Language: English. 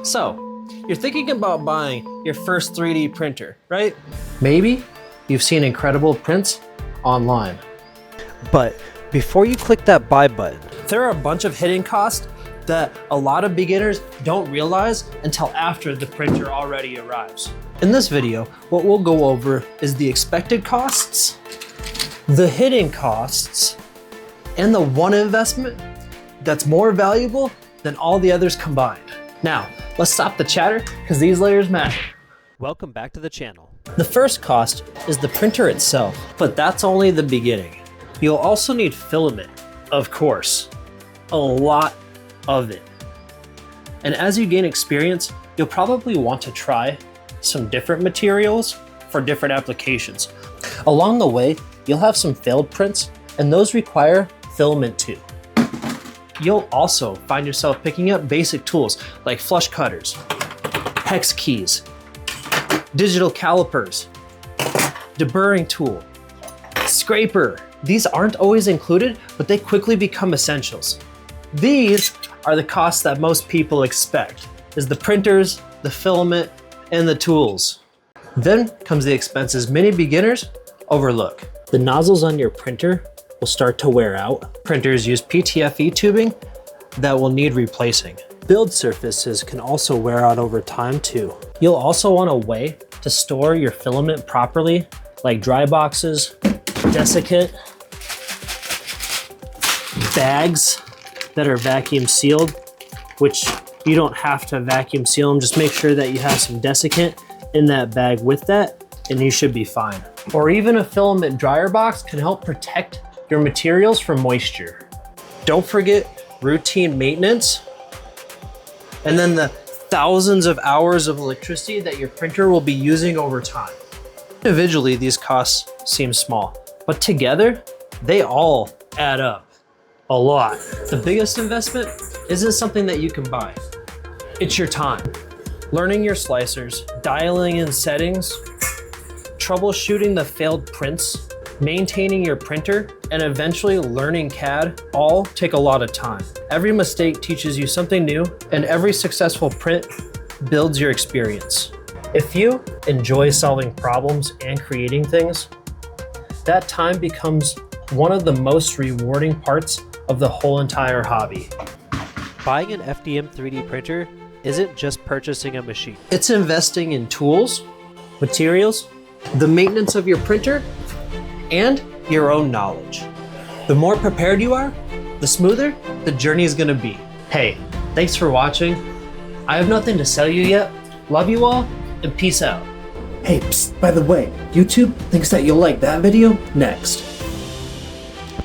So, you're thinking about buying your first 3D printer, right? Maybe you've seen incredible prints online. But before you click that buy button, There are a bunch of hidden costs that a lot of beginners don't realize until after the printer already arrives. In this video, what we'll go over is the expected costs, the hidden costs, and the one investment that's more valuable than all the others combined. Now, let's stop the chatter because these layers matter. welcome back to the channel. The first cost is the printer itself, but that's only the beginning. You'll also need filament, of course, a lot of it. And as you gain experience, you'll probably want to try some different materials for different applications. Along the way, you'll have some failed prints, and those require filament too. You'll also find yourself picking up basic tools like flush cutters, hex keys, digital calipers, deburring tool, scraper. These aren't always included, but they quickly become essentials. These are the costs that most people expect, is the printers, the filament, and the tools. Then comes the expenses many beginners overlook. The nozzles on your printer will start to wear out. Printers use PTFE tubing that will need replacing. Build surfaces can also wear out over time too. You'll also want a way to store your filament properly, like dry boxes, desiccant, bags that are vacuum sealed, which you don't have to vacuum seal them. Just make sure that you have some desiccant in that bag with that, and you should be fine. Or even a filament dryer box can help protect your materials from moisture. Don't forget routine maintenance, and then the thousands of hours of electricity that your printer will be using over time. Individually, these costs seem small, but together, they all add up a lot. The biggest investment isn't something that you can buy. It's your time. Learning your slicers, dialing in settings, troubleshooting the failed prints, maintaining your printer, and eventually learning CAD all take a lot of time. Every mistake teaches you something new, and every successful print builds your experience. If you enjoy solving problems and creating things, that time becomes one of the most rewarding parts of the whole entire hobby. Buying an FDM 3D printer isn't just purchasing a machine. It's investing in tools, materials, the maintenance of your printer, and your own knowledge. The more prepared you are, the smoother the journey is gonna be. Hey, thanks for watching. I have nothing to sell you yet. Love you all, and peace out. Hey, psst, by the way, YouTube thinks that you'll like that video next.